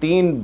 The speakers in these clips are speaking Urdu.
3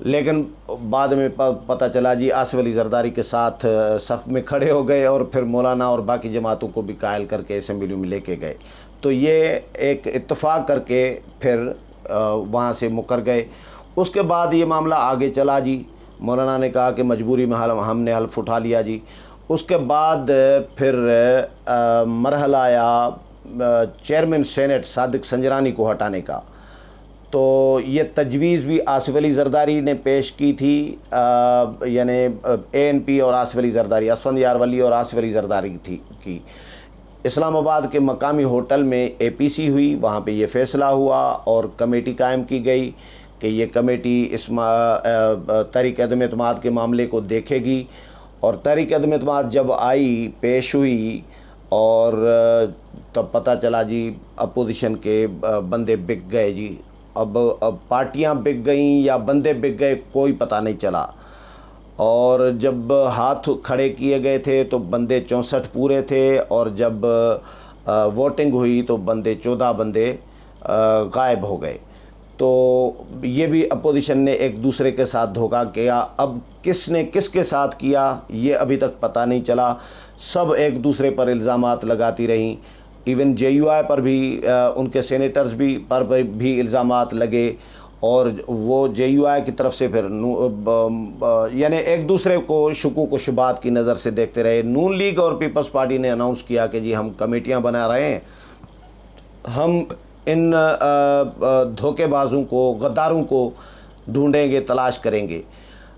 لیکن بعد میں پتہ چلا جی آصف علی زرداری کے ساتھ صف میں کھڑے ہو گئے اور پھر مولانا اور باقی جماعتوں کو بھی قائل کر کے اسمبلی میں لے کے گئے. تو یہ ایک اتفاق کر کے پھر وہاں سے مکر گئے. اس کے بعد یہ معاملہ آگے چلا جی. مولانا نے کہا کہ مجبوری میں ہم نے حلف اٹھا لیا جی. اس کے بعد پھر مرحلہ آیا چیئرمین سینٹ صادق سنجرانی کو ہٹانے کا. تو یہ تجویز بھی آصف علی زرداری نے پیش کی تھی، یعنی ANP اور آصف علی زرداری، اسفند یارولی اور آصف علی زرداری کی. اسلام آباد کے مقامی ہوٹل میں APC ہوئی، وہاں پہ یہ فیصلہ ہوا اور کمیٹی قائم کی گئی کہ یہ کمیٹی اس تحریک عدم اعتماد کے معاملے کو دیکھے گی. اور تحریک عدم اعتماد جب آئی، پیش ہوئی، اور تب پتہ چلا جی اپوزیشن کے بندے بک گئے جی. اب پارٹیاں بک گئیں یا بندے بک گئے کوئی پتہ نہیں چلا. اور جب ہاتھ کھڑے کیے گئے تھے تو بندے 64 پورے تھے، اور جب ووٹنگ ہوئی تو 14 بندے غائب ہو گئے. تو یہ بھی اپوزیشن نے ایک دوسرے کے ساتھ دھوکہ کیا. اب کس نے کس کے ساتھ کیا یہ ابھی تک پتہ نہیں چلا. سب ایک دوسرے پر الزامات لگاتی رہیں. ایون JUI پر بھی ان کے سینیٹرز پر بھی الزامات لگے، اور وہ JUI کی طرف سے پھر یعنی ایک دوسرے کو شکوک و شبہات کی نظر سے دیکھتے رہے. نون لیگ اور پیپلز پارٹی نے اناؤنس کیا کہ جی ہم کمیٹیاں بنا رہے ہیں، ہم ان دھوکے بازوں کو، غداروں کو ڈھونڈیں گے، تلاش کریں گے.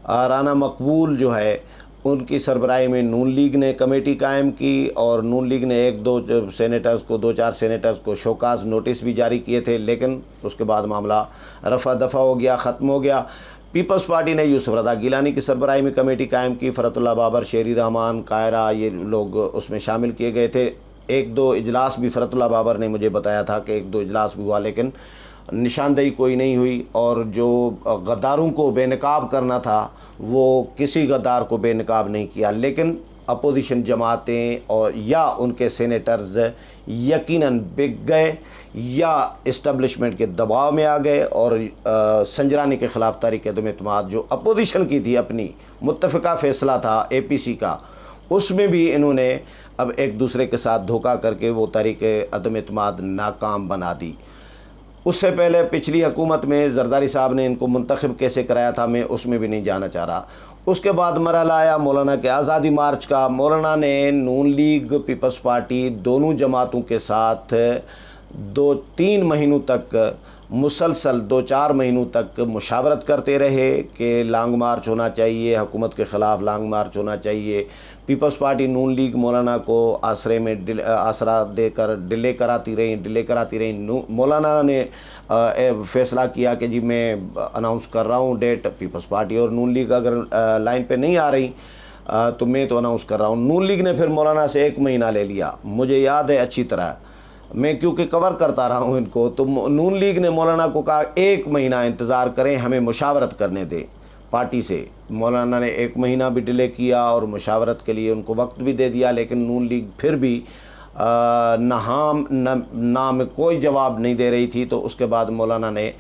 رانا مقبول جو ہے ان کی سربراہی میں نون لیگ نے کمیٹی قائم کی، اور نون لیگ نے 2 4 سینیٹرز کو شوکاز نوٹس بھی جاری کیے تھے. لیکن اس کے بعد معاملہ رفع دفع ہو گیا، ختم ہو گیا. پیپلز پارٹی نے یوسف رضا گیلانی کی سربراہی میں کمیٹی قائم کی. فرحت اللہ بابر، شیری رحمان، قاہرہ، یہ لوگ اس میں شامل کیے گئے تھے. 1-2 اجلاس بھی فرحت اللہ بابر نے مجھے بتایا تھا کہ 1-2 اجلاس بھی ہوا، لیکن نشاندہی کوئی نہیں ہوئی. اور جو غداروں کو بے نقاب کرنا تھا وہ کسی غدار کو بے نقاب نہیں کیا. لیکن اپوزیشن جماعتیں اور یا ان کے سینیٹرز یقیناً بک گئے یا اسٹیبلشمنٹ کے دباؤ میں آ گئے، اور سنجرانی کے خلاف تحریک عدم اعتماد جو اپوزیشن کی تھی، اپنی متفقہ فیصلہ تھا APC کا، اس میں بھی انہوں نے اب ایک دوسرے کے ساتھ دھوکہ کر کے وہ تحریک عدم اعتماد ناکام بنا دی. اس سے پہلے پچھلی حکومت میں زرداری صاحب نے ان کو منتخب کیسے کرایا تھا میں اس میں بھی نہیں جانا چاہ رہا. اس کے بعد مرحلہ آیا مولانا کے آزادی مارچ کا. مولانا نے نون لیگ، پیپلز پارٹی دونوں جماعتوں کے ساتھ 2-3 مہینوں تک مسلسل 2-4 مہینوں تک مشاورت کرتے رہے کہ لانگ مارچ ہونا چاہیے، حکومت کے خلاف لانگ مارچ ہونا چاہیے. پیپلز پارٹی نون لیگ مولانا کو آسرے میں آسرا دے کر ڈیلے کراتی رہیں. مولانا نے فیصلہ کیا کہ جی میں اناؤنس کر رہا ہوں ڈیٹ. پیپلز پارٹی اور نون لیگ اگر لائن پہ نہیں آ رہی تو میں تو اناؤنس کر رہا ہوں. نون لیگ نے پھر مولانا سے 1 مہینہ لے لیا. مجھے یاد ہے اچھی طرح، میں کیونکہ کور کرتا رہا ہوں ان کو. تو نون لیگ نے مولانا کو کہا 1 مہینہ انتظار کریں، ہمیں مشاورت کرنے دیں پارٹی سے. مولانا نے 1 مہینہ بھی ڈیلے کیا اور مشاورت کے لیے ان کو وقت بھی دے دیا. لیکن نون لیگ پھر بھی نہ میں کوئی جواب نہیں دے رہی تھی. تو اس کے بعد مولانا نے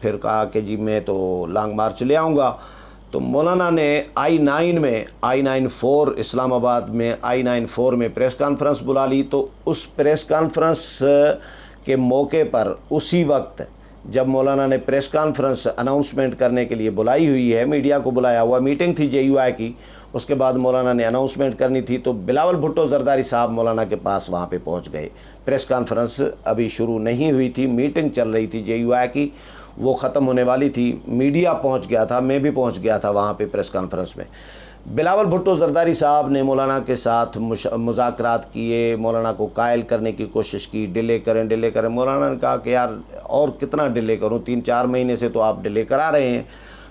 پھر کہا کہ جی میں تو لانگ مارچ لے آؤں گا. تو مولانا نے I-9 اسلام آباد میں I-9 میں پریس کانفرنس بلا لی. تو اس پریس کانفرنس کے موقع پر اسی وقت جب مولانا نے پریس کانفرنس اناؤنسمنٹ کرنے کے لیے بلائی ہوئی ہے، میڈیا کو بلایا ہوا، میٹنگ تھی JUI کی، اس کے بعد مولانا نے اناؤنسمنٹ کرنی تھی، تو بلاول بھٹو زرداری صاحب مولانا کے پاس وہاں پہ پہنچ گئے. پریس کانفرنس ابھی شروع نہیں ہوئی تھی، میٹنگ چل رہی تھی JUI کی، وہ ختم ہونے والی تھی. میڈیا پہنچ گیا تھا، میں بھی پہنچ گیا تھا وہاں پہ پریس کانفرنس میں. بلاول بھٹو زرداری صاحب نے مولانا کے ساتھ مذاکرات کیے، مولانا کو قائل کرنے کی کوشش کی، ڈیلے کریں. مولانا نے کہا کہ یار اور کتنا ڈیلے کروں، 3-4 مہینے سے تو آپ ڈیلے کرا رہے ہیں.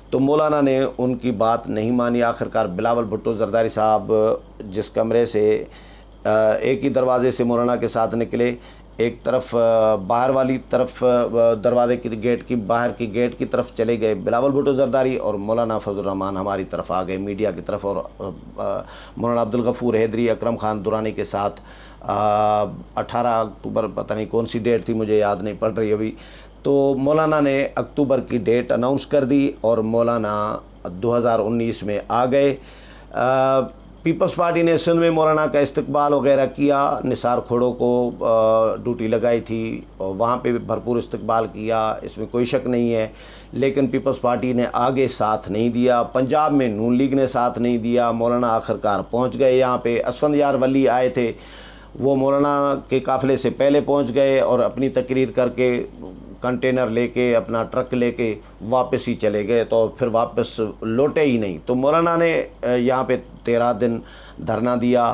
تو مولانا نے ان کی بات نہیں مانی. آخرکار بلاول بھٹو زرداری صاحب جس کمرے سے ایک ہی دروازے سے مولانا کے ساتھ نکلے، ایک طرف باہر والی طرف دروازے کی گیٹ کی باہر کی گیٹ کی طرف چلے گئے بلاول بھٹو زرداری، اور مولانا فضل الرحمان ہماری طرف آ گئے، میڈیا کی طرف. اور مولانا عبدالغفور حیدری، اکرم خان درانی کے ساتھ 18 اکتوبر پتہ نہیں کون سی ڈیٹ تھی، مجھے یاد نہیں پڑ رہی ابھی. تو مولانا نے اکتوبر کی ڈیٹ اناؤنس کر دی اور مولانا 2019 میں آ گئے۔ پیپلز پارٹی نے سندھ میں مولانا کا استقبال وغیرہ کیا، نثار کھوڑوں کو ڈیوٹی لگائی تھی اور وہاں پہ بھی بھرپور استقبال کیا، اس میں کوئی شک نہیں ہے، لیکن پیپلز پارٹی نے آگے ساتھ نہیں دیا۔ پنجاب میں نون لیگ نے ساتھ نہیں دیا۔ مولانا آخرکار پہنچ گئے یہاں پہ۔ اسفند یار ولی آئے تھے، وہ مولانا کے قافلے سے پہلے پہنچ گئے اور اپنی تقریر کر کے کنٹینر لے کے اپنا ٹرک لے کے واپس ہی چلے گئے، تو پھر واپس لوٹے ہی نہیں۔ تو مولانا نے یہاں پہ 13 دن دھرنا دیا۔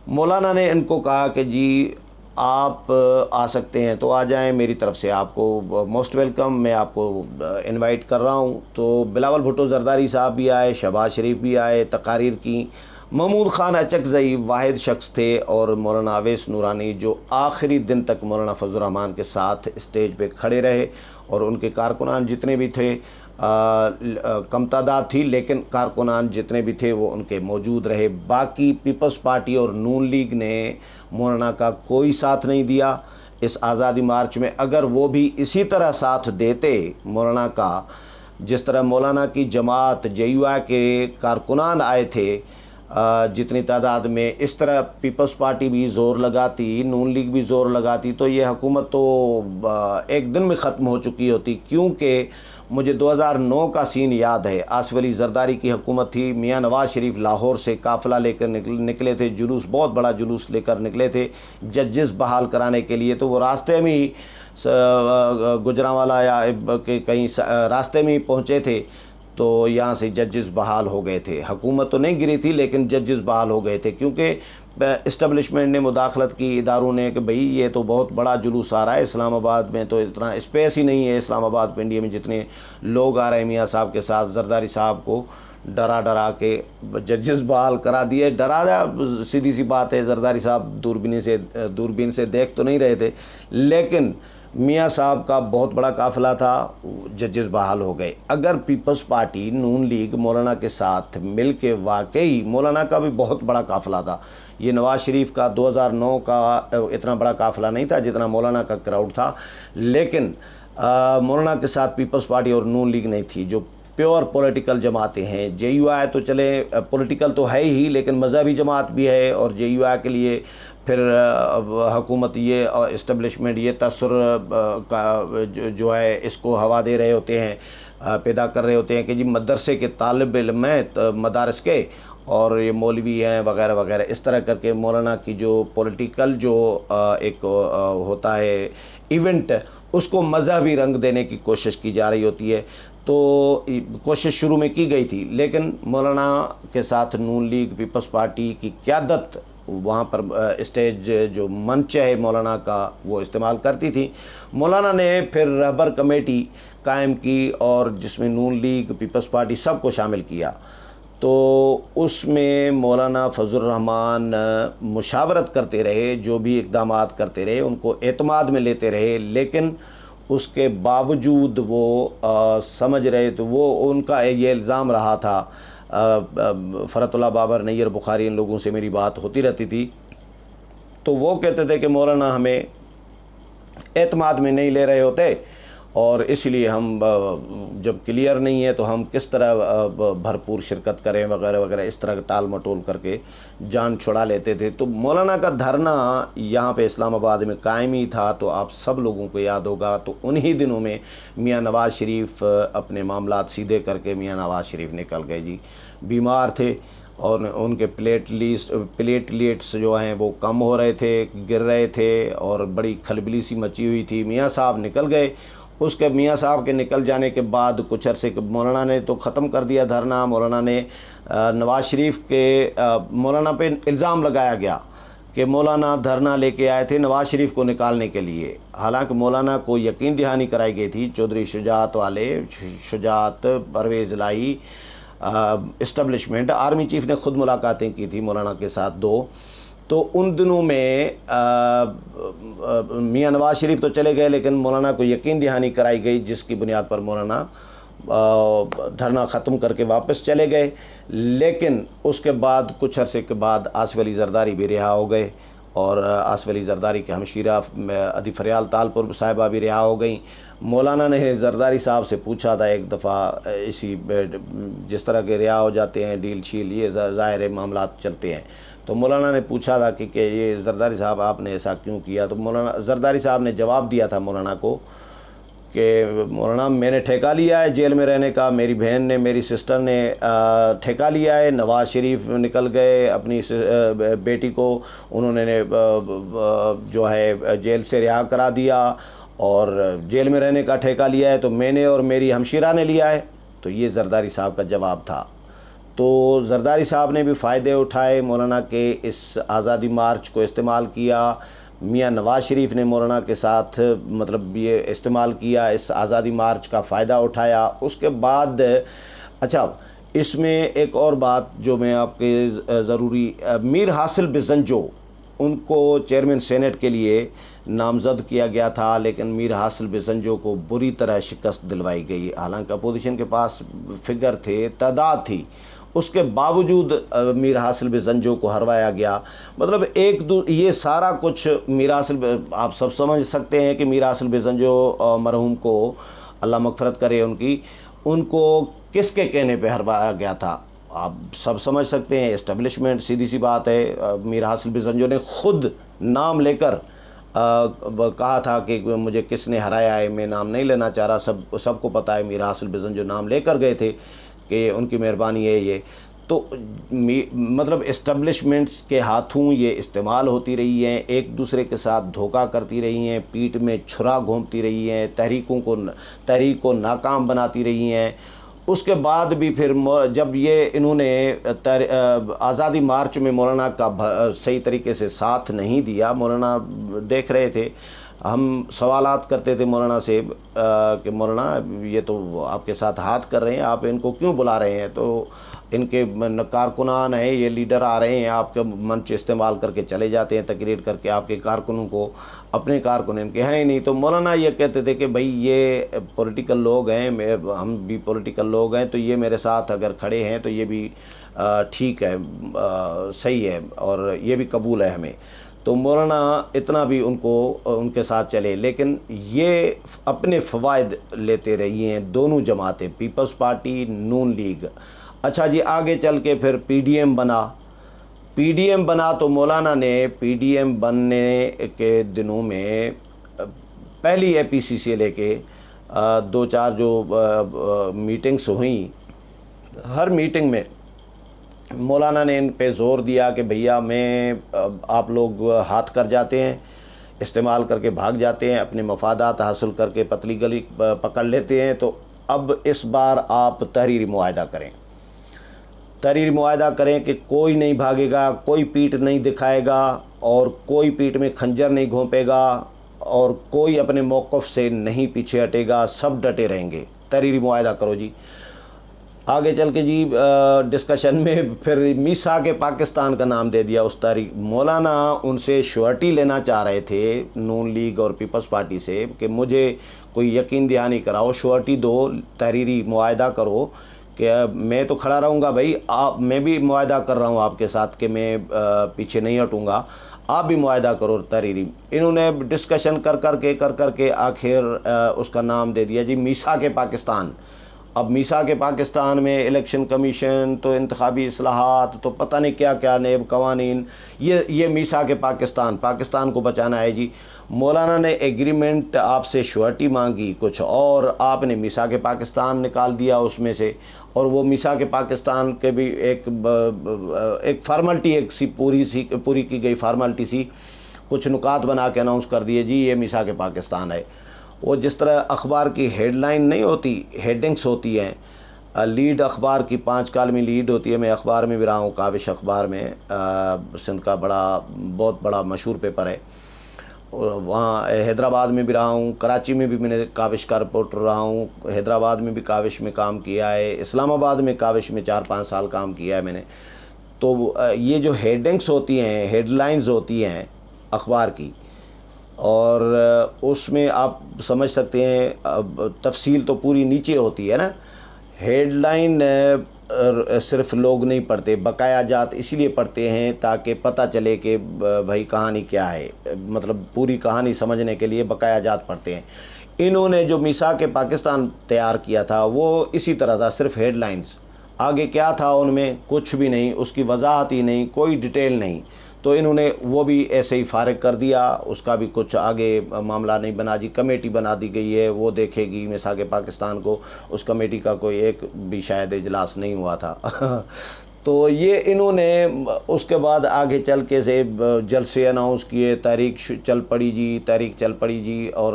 مولانا نے ان کو کہا کہ جی آپ آ سکتے ہیں تو آ جائیں، میری طرف سے آپ کو موسٹ ویلکم، میں آپ کو انوائٹ کر رہا ہوں۔ تو بلاول بھٹو زرداری صاحب بھی آئے، شہباز شریف بھی آئے، تقاریر کی۔ محمود خان اچکزئی واحد شخص تھے اور مولانا اویس نورانی جو آخری دن تک مولانا فضل الرحمان کے ساتھ اسٹیج پہ کھڑے رہے، اور ان کے کارکنان جتنے بھی تھے، کم تعداد تھی لیکن کارکنان جتنے بھی تھے وہ ان کے موجود رہے۔ باقی پیپلز پارٹی اور نون لیگ نے مولانا کا کوئی ساتھ نہیں دیا اس آزادی مارچ میں۔ اگر وہ بھی اسی طرح ساتھ دیتے مولانا کا، جس طرح مولانا کی جماعت JUI کے کارکنان آئے تھے جتنی تعداد میں، اس طرح پیپلز پارٹی بھی زور لگاتی، نون لیگ بھی زور لگاتی، تو یہ حکومت تو ایک دن میں ختم ہو چکی ہوتی۔ کیونکہ مجھے 2009 کا سین یاد ہے، آصف علی زرداری کی حکومت تھی، میاں نواز شریف لاہور سے قافلہ لے کر نکلے تھے، جلوس، بہت بڑا جلوس لے کر نکلے تھے ججز بحال کرانے کے لیے۔ تو وہ راستے میں ہی گجرانوالا یا کہ کہیں راستے میں ہی پہنچے تھے تو یہاں سے ججز بحال ہو گئے تھے۔ حکومت تو نہیں گری تھی لیکن ججز بحال ہو گئے تھے، کیونکہ اسٹیبلشمنٹ نے مداخلت کی، اداروں نے، کہ بھئی یہ تو بہت بڑا جلوس آ رہا ہے، اسلام آباد میں تو اتنا اسپیس ہی نہیں ہے، اسلام آباد پنڈی میں جتنے لوگ آ رہے ہیں میاں صاحب کے ساتھ۔ زرداری صاحب کو ڈرا کے ججز بحال کرا دیے۔ ڈرایا سیدھی سی بات ہے، زرداری صاحب دوربین سے دیکھ تو نہیں رہے تھے، لیکن میاں صاحب کا بہت بڑا قافلہ تھا، ججز بحال ہو گئے۔ اگر پیپلز پارٹی نون لیگ مولانا کے ساتھ مل کے، واقعی مولانا کا بھی بہت بڑا قافلہ تھا، یہ نواز شریف کا 2009 کا اتنا بڑا قافلہ نہیں تھا جتنا مولانا کا کراؤڈ تھا، لیکن مولانا کے ساتھ پیپلز پارٹی اور نون لیگ نہیں تھی، جو پیور پولیٹیکل جماعتیں ہیں۔ JUI تو چلے پولیٹیکل تو ہے ہی، لیکن مذہبی جماعت بھی ہے، اور JUI کے لیے پھر حکومت یہ اور اسٹیبلشمنٹ یہ تاثر کا جو ہے اس کو ہوا دے رہے ہوتے ہیں، پیدا کر رہے ہوتے ہیں کہ جی مدرسے کے طالب علم ہیں مدارس کے، اور یہ مولوی ہیں وغیرہ وغیرہ، اس طرح کر کے مولانا کی جو پولیٹیکل جو ایک ہوتا ہے ایونٹ، اس کو مذہبی رنگ دینے کی کوشش کی جا رہی ہوتی ہے۔ تو کوشش شروع میں کی گئی تھی، لیکن مولانا کے ساتھ نون لیگ، پیپلز پارٹی کی قیادت وہاں پر اسٹیج جو منچ ہے مولانا کا وہ استعمال کرتی تھی۔ مولانا نے پھر رہبر کمیٹی قائم کی اور جس میں نون لیگ، پیپلز پارٹی سب کو شامل کیا۔ تو اس میں مولانا فضل الرحمان مشاورت کرتے رہے، جو بھی اقدامات کرتے رہے ان کو اعتماد میں لیتے رہے، لیکن اس کے باوجود وہ سمجھ رہے، تو وہ ان کا یہ الزام رہا تھا، فرت اللہ بابر، نیر بخاری، ان لوگوں سے میری بات ہوتی رہتی تھی، تو وہ کہتے تھے کہ مولانا ہمیں اعتماد میں نہیں لے رہے ہوتے، اور اس لیے ہم جب کلیئر نہیں ہے تو ہم کس طرح بھرپور شرکت کریں وغیرہ وغیرہ، اس طرح ٹال مٹول کر کے جان چھڑا لیتے تھے۔ تو مولانا کا دھرنا یہاں پہ اسلام آباد میں قائم ہی تھا، تو آپ سب لوگوں کو یاد ہوگا، تو انہی دنوں میں میاں نواز شریف اپنے معاملات سیدھے کر کے میاں نواز شریف نکل گئے جی، بیمار تھے اور ان کے پلیٹلیٹس جو ہیں وہ کم ہو رہے تھے، گر رہے تھے، اور بڑی کھلبلی سی مچی ہوئی تھی۔ میاں صاحب نکل گئے، اس کے میاں صاحب کے نکل جانے کے بعد کچھ عرصے مولانا نے تو ختم کر دیا دھرنا۔ مولانا نے نواز شریف کے مولانا پہ الزام لگایا گیا کہ مولانا دھرنا لے کے آئے تھے نواز شریف کو نکالنے کے لیے، حالانکہ مولانا کو یقین دہانی کرائی گئی تھی، چودھری شجاعت والے، شجاعت، پرویز الہی، اسٹیبلشمنٹ، آرمی چیف نے خود ملاقاتیں کی تھی مولانا کے ساتھ 2۔ تو ان دنوں میں میاں نواز شریف تو چلے گئے، لیکن مولانا کو یقین دہانی کرائی گئی، جس کی بنیاد پر مولانا دھرنا ختم کر کے واپس چلے گئے۔ لیکن اس کے بعد کچھ عرصے کے بعد آصف علی زرداری بھی رہا ہو گئے، اور آصف علی زرداری کے ہمشیرہ ادی فریال تالپور صاحبہ بھی رہا ہو گئیں۔ مولانا نے زرداری صاحب سے پوچھا تھا ایک دفعہ، اسی جس طرح کے رہا ہو جاتے ہیں ڈیل شیل، یہ ظاہر معاملات چلتے ہیں، تو مولانا نے پوچھا تھا کہ یہ زرداری صاحب آپ نے ایسا کیوں کیا؟ تو مولانا زرداری صاحب نے جواب دیا تھا مولانا کو کہ مولانا میں نے ٹھیکہ لیا ہے جیل میں رہنے کا، میری بہن نے، میری سسٹر نے ٹھیکہ لیا ہے، نواز شریف نکل گئے، اپنی بیٹی کو انہوں نے جو ہے جیل سے رہا کرا دیا اور جیل میں رہنے کا ٹھیکہ لیا ہے، تو میں نے اور میری ہمشیرہ نے لیا ہے۔ تو یہ زرداری صاحب کا جواب تھا۔ تو زرداری صاحب نے بھی فائدے اٹھائے مولانا کے اس آزادی مارچ کو استعمال کیا، میاں نواز شریف نے مولانا کے ساتھ مطلب یہ استعمال کیا، اس آزادی مارچ کا فائدہ اٹھایا۔ اس کے بعد اچھا اس میں ایک اور بات جو میں آپ کے ضروری، میر حاصل بزنجو ان کو چیئرمین سینٹ کے لیے نامزد کیا گیا تھا، لیکن میر حاصل بزنجو کو بری طرح شکست دلوائی گئی، حالانکہ اپوزیشن کے پاس فگر تھے، تعداد تھی، اس کے باوجود میر حاصل بزنجو کو ہروایا گیا۔ مطلب یہ سارا کچھ میر حاصل، آپ سب سمجھ سکتے ہیں کہ میر حاصل بزنجو مرحوم کو اللہ مغفرت کرے ان کو کس کے کہنے پہ ہروایا گیا تھا؟ آپ سب سمجھ سکتے ہیں، اسٹیبلشمنٹ، سیدھی سی بات ہے۔ میر حاصل بزنجو نے خود نام لے کر کہا تھا کہ مجھے کس نے ہرایا ہے، میں نام نہیں لینا چاہ رہا، سب کو پتہ ہے میر حاصل بزنجو نام لے کر گئے تھے کہ ان کی مہربانی ہے یہ۔ تو مطلب اسٹیبلشمنٹس کے ہاتھوں یہ استعمال ہوتی رہی ہیں، ایک دوسرے کے ساتھ دھوکہ کرتی رہی ہیں، پیٹھ میں چھرا گھونپتی رہی ہیں، تحریک کو ناکام بناتی رہی ہیں۔ اس کے بعد بھی پھر جب یہ انہوں نے آزادی مارچ میں مولانا کا صحیح طریقے سے ساتھ نہیں دیا، مولانا دیکھ رہے تھے، ہم سوالات کرتے تھے مولانا سے کہ مولانا یہ تو آپ کے ساتھ ہاتھ کر رہے ہیں، آپ ان کو کیوں بلا رہے ہیں؟ تو ان کے کارکنان ہیں، یہ لیڈر آ رہے ہیں، آپ کا منچ استعمال کر کے چلے جاتے ہیں تقریر کر کے، آپ کے کارکنوں کو، اپنے کارکن ان کے ہیں ہی نہیں۔ تو مولانا یہ کہتے تھے کہ بھائی یہ پولیٹیکل لوگ ہیں، ہم بھی پولیٹیکل لوگ ہیں، تو یہ میرے ساتھ اگر کھڑے ہیں تو یہ بھی ٹھیک ہے، صحیح ہے، اور یہ بھی قبول ہے ہمیں۔ تو مولانا اتنا بھی ان کے ساتھ چلے، لیکن یہ اپنے فوائد لیتے رہی ہیں دونوں جماعتیں، پیپلز پارٹی، نون لیگ۔ اچھا جی آگے چل کے پھر پی ڈی ایم بنا تو مولانا نے پی ڈی ایم بننے کے دنوں میں پہلی اے پی سی سے لے کے 2-4 جو میٹنگس ہوئیں، ہر میٹنگ میں مولانا نے ان پہ زور دیا کہ بھیا آپ لوگ ہاتھ کر جاتے ہیں، استعمال کر کے بھاگ جاتے ہیں، اپنے مفادات حاصل کر کے پتلی گلی پکڑ لیتے ہیں، تو اب اس بار آپ تحریری معاہدہ کریں کہ کوئی نہیں بھاگے گا، کوئی پیٹھ نہیں دکھائے گا، اور کوئی پیٹھ میں خنجر نہیں گھونپے گا، اور کوئی اپنے موقف سے نہیں پیچھے ہٹے گا، سب ڈٹے رہیں گے، تحریری معاہدہ کرو جی۔ آگے چل کے جی ڈسکشن میں پھر میثاق پاکستان کا نام دے دیا اس تحریک۔ مولانا ان سے شورٹی لینا چاہ رہے تھے نون لیگ اور پیپلز پارٹی سے کہ مجھے کوئی یقین دہانی کراؤ، شورٹی دو، تحریری معاہدہ کرو کہ میں تو کھڑا رہوں گا بھائی، میں بھی معاہدہ کر رہا ہوں آپ کے ساتھ کہ میں پیچھے نہیں ہٹوں گا، آپ بھی معاہدہ کرو تحریری۔ انہوں نے ڈسکشن کر کے آخر اس کا نام دے دیا جی میثاق پاکستان۔ اب میثاق پاکستان میں الیکشن کمیشن، تو انتخابی اصلاحات، تو پتہ نہیں کیا کیا نیب قوانین، یہ میثاق پاکستان کو بچانا ہے جی۔ مولانا نے ایگریمنٹ آپ سے شورٹی مانگی کچھ اور، آپ نے میثاق پاکستان نکال دیا اس میں سے، اور وہ میثاق پاکستان کے بھی ایک فارملٹی پوری کی گئی فارملٹی سی، کچھ نکات بنا کے اناؤنس کر دیے جی یہ میثاق پاکستان ہے۔ وہ جس طرح اخبار کی ہیڈ لائن نہیں ہوتی، ہیڈنگس ہوتی ہیں، لیڈ اخبار کی 5 کالمی لیڈ ہوتی ہے، میں اخبار میں بھی رہا ہوں، کاوش اخبار میں، سندھ کا بہت بڑا مشہور پیپر ہے، وہاں حیدرآباد میں بھی رہا ہوں، کراچی میں بھی میں نے کاوش کا رپورٹر رہا ہوں، حیدرآباد میں بھی کاوش میں کام کیا ہے، اسلام آباد میں کاوش میں 4-5 سال کام کیا ہے میں نے۔ تو یہ جو ہیڈنگس ہوتی ہیں، ہیڈ لائنز ہوتی ہیں اخبار کی، اور اس میں آپ سمجھ سکتے ہیں تفصیل تو پوری نیچے ہوتی ہے نا۔ ہیڈ لائن صرف لوگ نہیں پڑھتے، بقایا جات اسی لیے پڑھتے ہیں تاکہ پتہ چلے کہ بھائی کہانی کیا ہے، مطلب پوری کہانی سمجھنے کے لیے بقایا جات پڑھتے ہیں۔ انہوں نے جو میثاق پاکستان تیار کیا تھا وہ اسی طرح تھا، صرف ہیڈ لائنز، آگے کیا تھا ان میں کچھ بھی نہیں، اس کی وضاحت ہی نہیں، کوئی ڈیٹیل نہیں۔ تو انہوں نے وہ بھی ایسے ہی فارغ کر دیا، اس کا بھی کچھ آگے معاملہ نہیں بنا جی۔ کمیٹی بنا دی گئی ہے، وہ دیکھے گی میثاق پاکستان کو، اس کمیٹی کا کوئی ایک بھی شاید اجلاس نہیں ہوا تھا۔ تو یہ انہوں نے اس کے بعد آگے چل کے سے جلسے اناؤنس کیے، تحریک چل پڑی جی، اور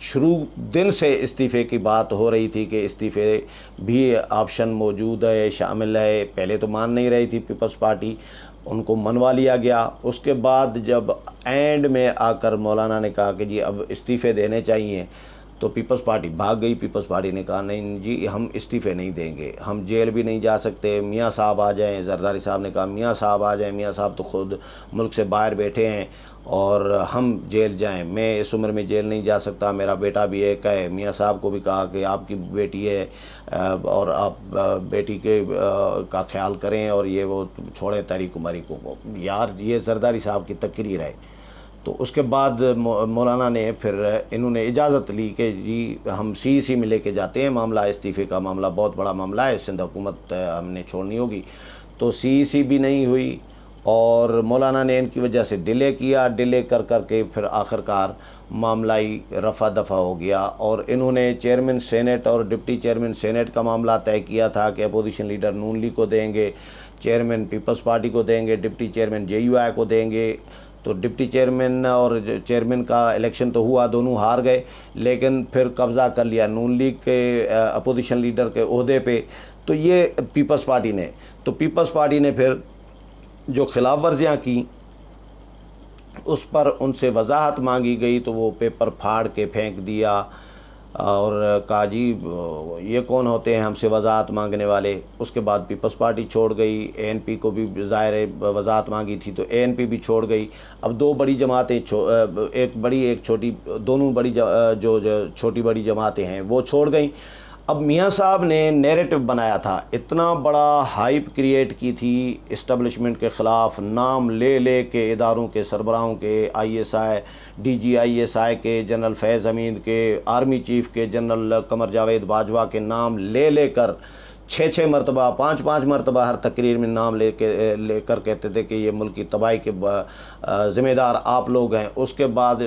شروع دن سے استعفے کی بات ہو رہی تھی کہ استعفے بھی آپشن موجود ہے، شامل ہے۔ پہلے تو مان نہیں رہی تھی پیپلز پارٹی، ان کو منوا لیا گیا۔ اس کے بعد جب اینڈ میں آ کر مولانا نے کہا کہ جی اب استعفے دینے چاہیے، تو پیپلز پارٹی بھاگ گئی۔ پیپلز پارٹی نے کہا نہیں جی ہم استعفے نہیں دیں گے، ہم جیل بھی نہیں جا سکتے، میاں صاحب آ جائیں۔ زرداری صاحب نے کہا میاں صاحب آ جائیں، میاں صاحب تو خود ملک سے باہر بیٹھے ہیں اور ہم جیل جائیں، میں اس عمر میں جیل نہیں جا سکتا، میرا بیٹا بھی ایک ہے۔ میاں صاحب کو بھی کہا کہ آپ کی بیٹی ہے اور آپ بیٹی کے کا خیال کریں، اور یہ وہ چھوڑیں تحریک عمری کو۔ یار یہ زرداری صاحب کی تقریر ہے۔ تو اس کے بعد مولانا نے پھر انہوں نے اجازت لی کہ جی ہم سی سی میں لے کے جاتے ہیں معاملہ، استعفے کا معاملہ بہت بڑا معاملہ ہے، سندھ حکومت ہم نے چھوڑنی ہوگی۔ تو سی بھی نہیں ہوئی، اور مولانا نے ان کی وجہ سے ڈیلے کیا، ڈیلے کر کے پھر آخر کار معاملہ ہی رفع دفع ہو گیا۔ اور انہوں نے چیئرمین سینٹ اور ڈپٹی چیئرمین سینٹ کا معاملہ طے کیا تھا کہ اپوزیشن لیڈر نون لیگ کو دیں گے، چیئرمین پیپلز پارٹی کو دیں گے، ڈپٹی چیئرمین JUI کو دیں گے۔ تو ڈپٹی چیئرمین اور چیئرمین کا الیکشن تو ہوا، دونوں ہار گئے، لیکن پھر قبضہ کر لیا نون لیگ کے اپوزیشن لیڈر کے عہدے پہ، تو یہ پیپلز پارٹی نے۔ تو پیپلز پارٹی نے پھر جو خلاف ورزیاں کی اس پر ان سے وضاحت مانگی گئی، تو وہ پیپر پھاڑ کے پھینک دیا اور کہا جی یہ کون ہوتے ہیں ہم سے وضاحت مانگنے والے۔ اس کے بعد پیپلز پارٹی چھوڑ گئی، ANP کو بھی ظاہر وضاحت مانگی تھی تو ANP بھی چھوڑ گئی۔ اب دو بڑی جماعتیں، ایک بڑی ایک چھوٹی، دونوں بڑی جو چھوٹی بڑی جماعتیں ہیں وہ چھوڑ گئیں۔ اب میاں صاحب نے نیریٹو بنایا تھا، اتنا بڑا ہائپ کریٹ کی تھی اسٹیبلشمنٹ کے خلاف، نام لے لے کے اداروں کے سربراہوں کے، ISI DG ISI کے، جنرل فیض حمید کے، آرمی چیف کے جنرل قمر جاوید باجوہ کے نام لے لے کر 6 مرتبہ 5 مرتبہ ہر تقریر میں نام لے کر کہتے تھے کہ یہ ملک کی تباہی کے ذمہ دار آپ لوگ ہیں۔ اس کے بعد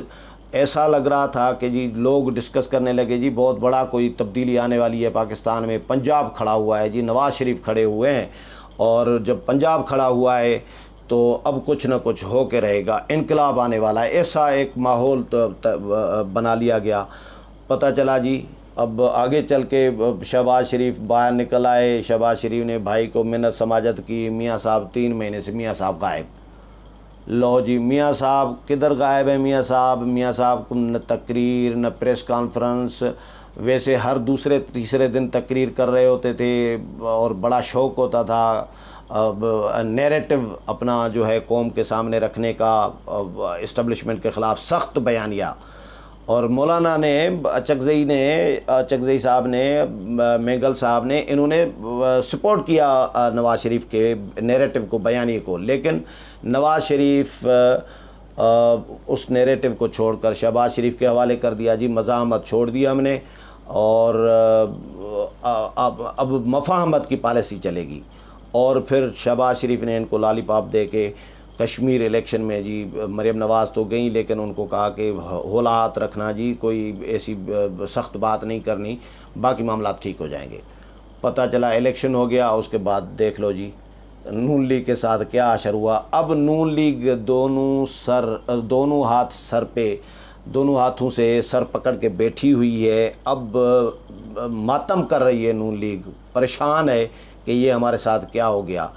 ایسا لگ رہا تھا کہ جی لوگ ڈسکس کرنے لگے جی بہت بڑا کوئی تبدیلی آنے والی ہے پاکستان میں، پنجاب کھڑا ہوا ہے جی، نواز شریف کھڑے ہوئے ہیں، اور جب پنجاب کھڑا ہوا ہے تو اب کچھ نہ کچھ ہو کے رہے گا، انقلاب آنے والا ہے، ایسا ایک ماحول بنا لیا گیا۔ پتہ چلا جی اب آگے چل کے شہباز شریف باہر نکل آئے، شہباز شریف نے بھائی کو منت سماجت کی، میاں صاحب 3 مہینے سے میاں صاحب غائب۔ لو جی میاں صاحب کدھر غائب ہیں؟ میاں صاحب کو نہ تقریر نہ پریس کانفرنس، ویسے ہر دوسرے تیسرے دن تقریر کر رہے ہوتے تھے اور بڑا شوق ہوتا تھا نیریٹو اپنا جو ہے قوم کے سامنے رکھنے کا، اسٹیبلشمنٹ کے خلاف سخت بیانیہ۔ اور مولانا نے چکزئی صاحب نے، میگل صاحب نے، انہوں نے سپورٹ کیا نواز شریف کے نیریٹو کو، بیانیے کو، لیکن نواز شریف اس نیریٹو کو چھوڑ کر شہباز شریف کے حوالے کر دیا جی، مزاحمت چھوڑ دیا ہم نے، اور اب مفاہمت کی پالیسی چلے گی۔ اور پھر شہباز شریف نے ان کو لالی پاپ دے کے کشمیر الیکشن میں جی، مریم نواز تو گئیں لیکن ان کو کہا کہ ہولات رکھنا جی، کوئی ایسی سخت بات نہیں کرنی، باقی معاملات ٹھیک ہو جائیں گے۔ پتہ چلا الیکشن ہو گیا، اس کے بعد دیکھ لو جی نون لیگ کے ساتھ کیا اشر ہوا۔ اب نون لیگ دونوں ہاتھ سر پہ، دونوں ہاتھوں سے سر پکڑ کے بیٹھی ہوئی ہے، اب ماتم کر رہی ہے نون لیگ، پریشان ہے کہ یہ ہمارے ساتھ کیا ہو گیا۔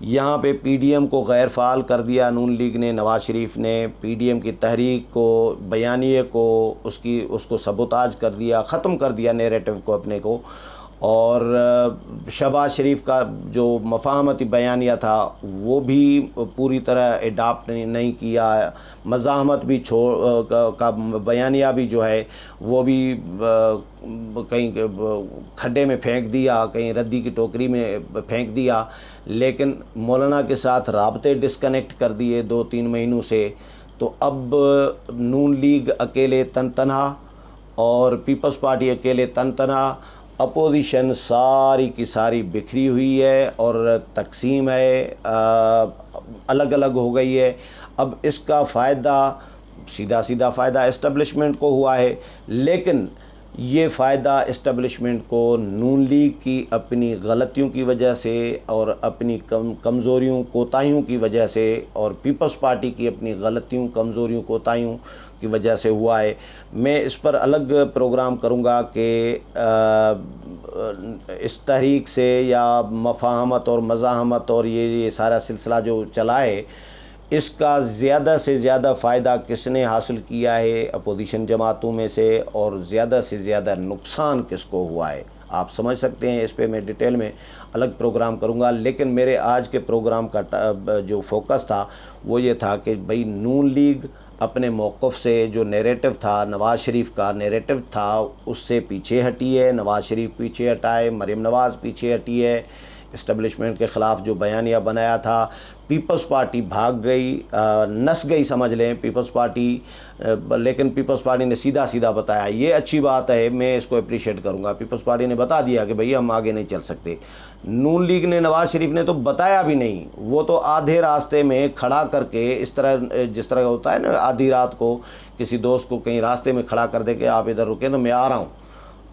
یہاں پہ PDM کو غیر فعال کر دیا نون لیگ نے، نواز شریف نے PDM کی تحریک کو، بیانیے کو، اس کو سبوتاج کر دیا، ختم کر دیا نیریٹو کو اپنے کو، اور شہباز شریف کا جو مفاہمتی بیانیہ تھا وہ بھی پوری طرح اڈاپٹ نہیں کیا، مزاحمت بھی کا بیانیہ بھی جو ہے وہ بھی کہیں کھڈے میں پھینک دیا، کہیں ردی کی ٹوکری میں پھینک دیا، لیکن مولانا کے ساتھ رابطے ڈسکنیکٹ کر دیے 2-3 مہینوں سے۔ تو اب نون لیگ اکیلے تن تنہا اور پیپلز پارٹی اکیلے تن تنہا، اپوزیشن ساری کی ساری بکھری ہوئی ہے اور تقسیم ہے، الگ الگ ہو گئی ہے۔ اب اس کا فائدہ سیدھا فائدہ اسٹیبلشمنٹ کو ہوا ہے، لیکن یہ فائدہ اسٹیبلشمنٹ کو نون لیگ کی اپنی غلطیوں کی وجہ سے اور اپنی کمزوریوں کوتاہیوں کی وجہ سے اور پیپلز پارٹی کی اپنی غلطیوں کمزوریوں کوتاہیوں کی وجہ سے ہوا ہے۔ میں اس پر الگ پروگرام کروں گا کہ اس تحریک سے یا مفاہمت اور مزاحمت اور یہ سارا سلسلہ جو چلا ہے، اس کا زیادہ سے زیادہ فائدہ کس نے حاصل کیا ہے اپوزیشن جماعتوں میں سے، اور زیادہ سے زیادہ نقصان کس کو ہوا ہے۔ آپ سمجھ سکتے ہیں، اس پہ میں ڈیٹیل میں الگ پروگرام کروں گا، لیکن میرے آج کے پروگرام کا جو فوکس تھا وہ یہ تھا کہ بھئی نون لیگ اپنے موقف سے جو نیریٹو تھا، نواز شریف کا نیریٹو تھا، اس سے پیچھے ہٹی ہے، نواز شریف پیچھے ہٹائے، مریم نواز پیچھے ہٹی ہے، اسٹیبلشمنٹ کے خلاف جو بیانیہ بنایا تھا، پیپلز پارٹی بھاگ گئی، نس گئی سمجھ لیں پیپلز پارٹی، لیکن پیپلز پارٹی نے سیدھا بتایا، یہ اچھی بات ہے، میں اس کو اپریشیٹ کروں گا۔ پیپلز پارٹی نے بتا دیا کہ بھئی ہم آگے نہیں چل سکتے۔ نون لیگ نے، نواز شریف نے تو بتایا بھی نہیں، وہ تو آدھے راستے میں کھڑا کر کے اس طرح جس طرح ہوتا ہے نا، آدھی رات کو کسی دوست کو کہیں راستے میں کھڑا کر دے کہ آپ ادھر رکیں تو میں آ رہا ہوں،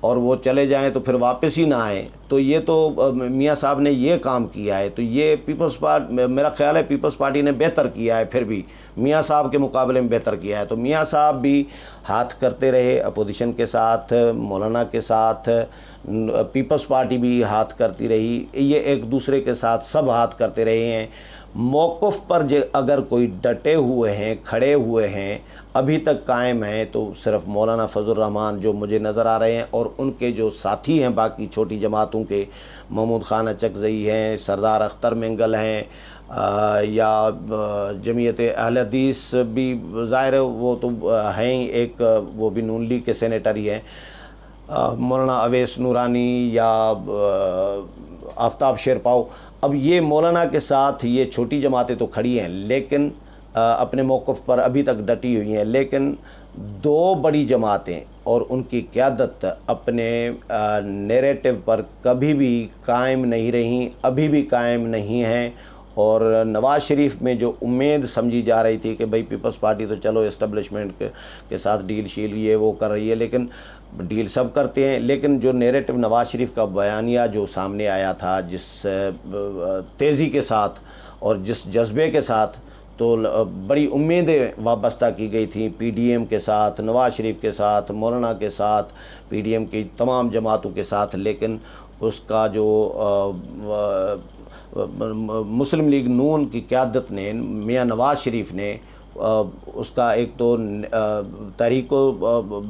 اور وہ چلے جائیں تو پھر واپس ہی نہ آئیں، تو یہ تو میاں صاحب نے یہ کام کیا ہے۔ تو یہ پیپلز پارٹی، میرا خیال ہے پیپلز پارٹی نے بہتر کیا ہے، پھر بھی میاں صاحب کے مقابلے میں بہتر کیا ہے۔ تو میاں صاحب بھی ہاتھ کرتے رہے اپوزیشن کے ساتھ، مولانا کے ساتھ، پیپلز پارٹی بھی ہاتھ کرتی رہی، یہ ایک دوسرے کے ساتھ سب ہاتھ کرتے رہے ہیں۔ موقف پر اگر کوئی ڈٹے ہوئے ہیں، کھڑے ہوئے ہیں، ابھی تک قائم ہیں، تو صرف مولانا فضل الرحمان جو مجھے نظر آ رہے ہیں، اور ان کے جو ساتھی ہیں باقی چھوٹی جماعتوں کے، محمود خان اچکزئی ہیں، سردار اختر مینگل ہیں، یا جمعیت اہل حدیث بھی ظاہر ہے وہ تو ہیں ہی، ایک وہ بھی نون لیگ کے سینیٹر ہی ہیں، مولانا اویس نورانی یا آفتاب شیرپاؤ۔ اب یہ مولانا کے ساتھ یہ چھوٹی جماعتیں تو کھڑی ہیں، لیکن اپنے موقف پر ابھی تک ڈٹی ہوئی ہیں، لیکن دو بڑی جماعتیں اور ان کی قیادت اپنے نیریٹو پر کبھی بھی قائم نہیں رہیں، ابھی بھی قائم نہیں ہیں۔ اور نواز شریف میں جو امید سمجھی جا رہی تھی کہ بھئی پیپلز پارٹی تو چلو اسٹیبلشمنٹ کے ساتھ ڈیل شیل یہ وہ کر رہی ہے، لیکن ڈیل سب کرتے ہیں، لیکن جو نیریٹو نواز شریف کا بیانیہ جو سامنے آیا تھا، جس تیزی کے ساتھ اور جس جذبے کے ساتھ، تو بڑی امیدیں وابستہ کی گئی تھیں پی ڈی ایم کے ساتھ، نواز شریف کے ساتھ، مولانا کے ساتھ، پی ڈی ایم کی تمام جماعتوں کے ساتھ، لیکن اس کا جو مسلم لیگ نون کی قیادت نے، میاں نواز شریف نے، اس کا ایک تو تحریک کو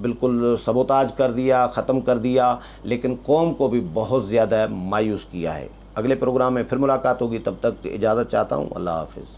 بالکل سبوتاج کر دیا، ختم کر دیا، لیکن قوم کو بھی بہت زیادہ مایوس کیا ہے۔ اگلے پروگرام میں پھر ملاقات ہوگی، تب تک اجازت چاہتا ہوں، اللہ حافظ۔